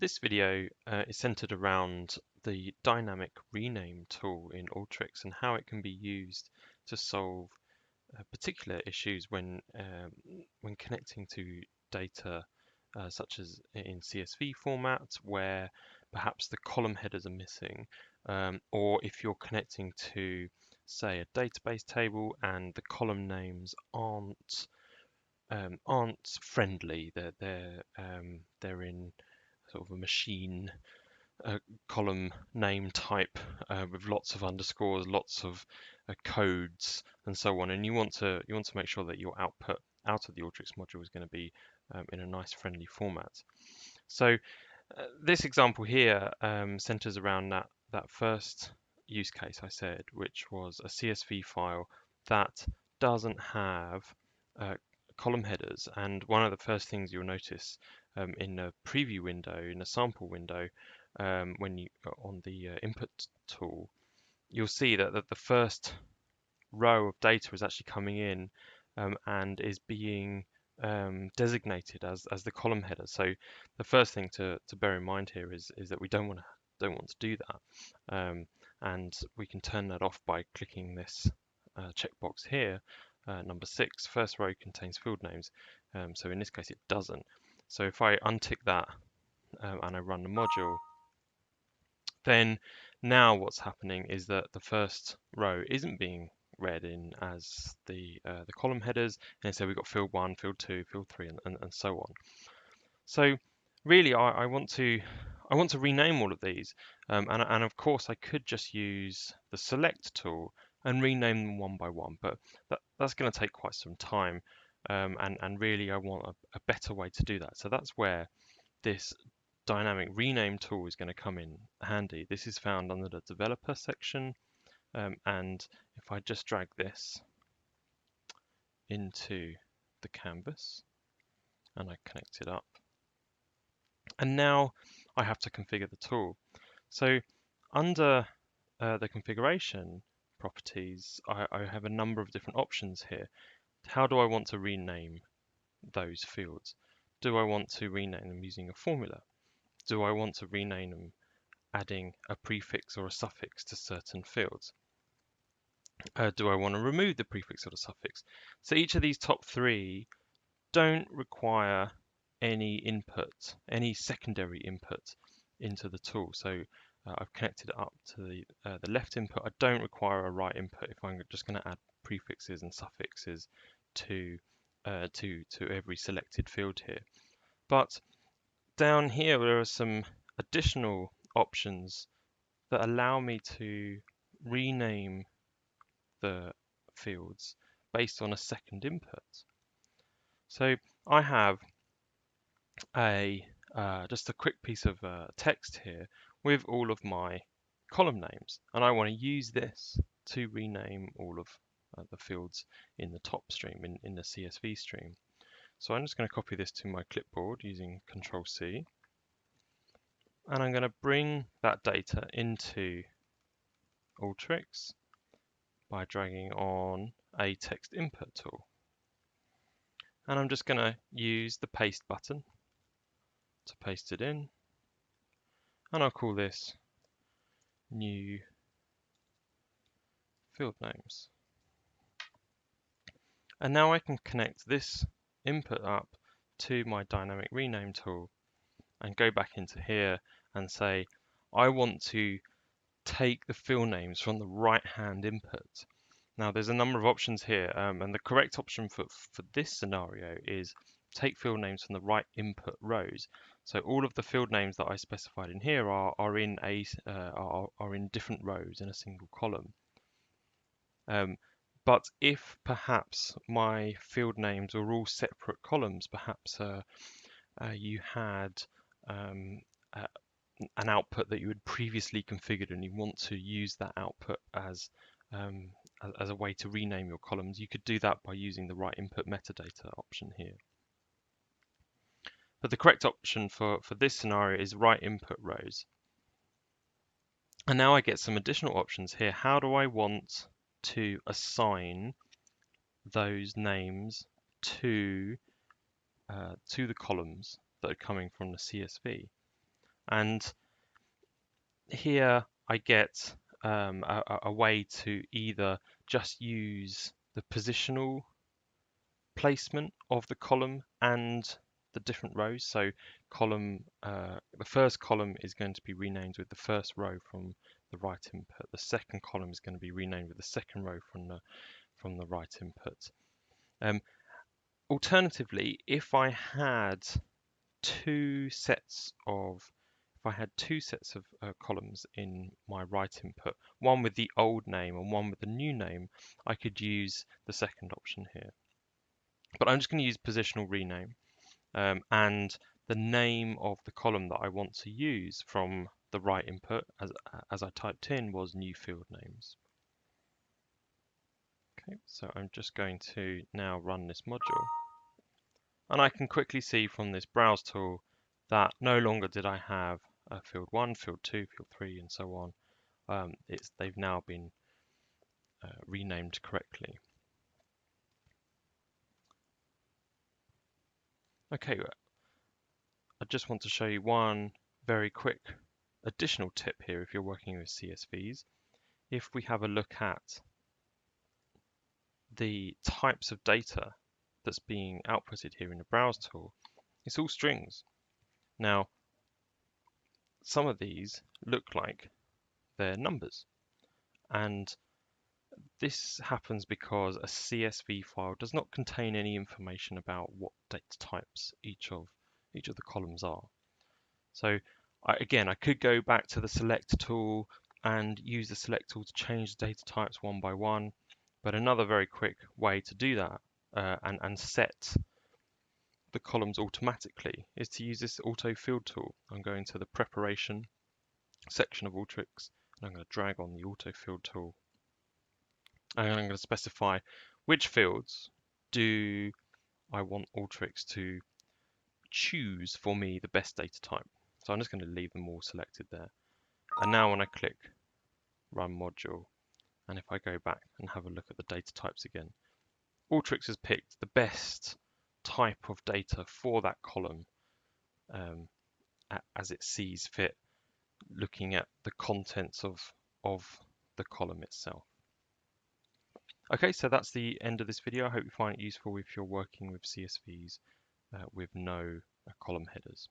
This video is centered around the dynamic rename tool in Alteryx and how it can be used to solve particular issues when connecting to data such as in CSV format, where perhaps the column headers are missing, or if you're connecting to, say, a database table and the column names aren't friendly. They're in sort of a machine column name type with lots of underscores, lots of codes, and so on. And you want to make sure that your output out of the Alteryx module is going to be in a nice, friendly format. So this example here centers around that first use case I said, which was a CSV file that doesn't have column headers. And one of the first things you'll notice in a preview window, in a sample window, when you on the input tool, you'll see that the first row of data is actually coming in and is being designated as the column header. So the first thing to bear in mind here is that we don't want to do that, and we can turn that off by clicking this checkbox here, number 6. First row contains field names, so in this case it doesn't. So if I untick that and I run the module, then now what's happening is that the first row isn't being read in as the column headers, and so we've got field 1, field 2, field 3, and so on. So really, I want to rename all of these, and of course I could just use the select tool and rename them one by one, but that's going to take quite some time, and really I want a better way to do that. So that's where this dynamic rename tool is going to come in handy. This is found under the developer section, and if I just drag this into the canvas and I connect it up, and now I have to configure the tool. So under the configuration properties, I have a number of different options here. How do I want to rename those fields? Do I want to rename them using a formula? Do I want to rename them adding a prefix or a suffix to certain fields? Do I want to remove the prefix or the suffix? So each of these top 3 don't require any input, any secondary input into the tool. So I've connected it up to the left input. I don't require a right input if I'm just going to add prefixes and suffixes to every selected field here. But down here there are some additional options that allow me to rename the fields based on a second input. So I have just a quick piece of text here with all of my column names, and I want to use this to rename all of the fields in the top stream, in the CSV stream. So I'm just going to copy this to my clipboard using Control-C, and I'm going to bring that data into Alteryx by dragging on a text input tool. And I'm just going to use the paste button to paste it in, and I'll call this new field names. And now I can connect this input up to my dynamic rename tool and go back into here and say I want to take the field names from the right hand input. Now there's a number of options here, and the correct option for this scenario is take field names from the right input rows. So all of the field names that I specified in here are in different rows in a single column. But if perhaps my field names are all separate columns, perhaps you had an output that you had previously configured and you want to use that output as a way to rename your columns, you could do that by using the right input metadata option here. But the correct option for this scenario is right input rows. And now I get some additional options here. How do I want to assign those names to the columns that are coming from the CSV? And here I get a way to either just use the positional placement of the column and the different rows. So the first column is going to be renamed with the first row from the right input. The second column is going to be renamed with the second row from the right input. Alternatively, if I had two sets of columns in my right input, one with the old name and one with the new name, I could use the second option here. But I'm just going to use positional rename, and the name of the column that I want to use from the right input as I typed in was new field names. Okay, so I'm just going to now run this module. And I can quickly see from this browse tool that no longer did I have field 1, field 2, field 3, and so on. They've now been renamed correctly. Okay, I just want to show you one very quick additional tip here if you're working with CSVs. If we have a look at the types of data that's being outputted here in the browse tool, it's all strings. Now, some of these look like they're numbers, and this happens because a CSV file does not contain any information about what data types each of the columns are. So again, I could go back to the select tool and use the select tool to change the data types one by one. But another very quick way to do that and set the columns automatically is to use this auto field tool. I'm going to the preparation section of Alteryx and I'm going to drag on the auto field tool. And I'm going to specify which fields do I want Alteryx to choose for me the best data type. So I'm just going to leave them all selected there. And now when I click Run Module, and if I go back and have a look at the data types again, Alteryx has picked the best type of data for that column as it sees fit, looking at the contents of the column itself. Okay, so that's the end of this video. I hope you find it useful if you're working with CSVs with no column headers.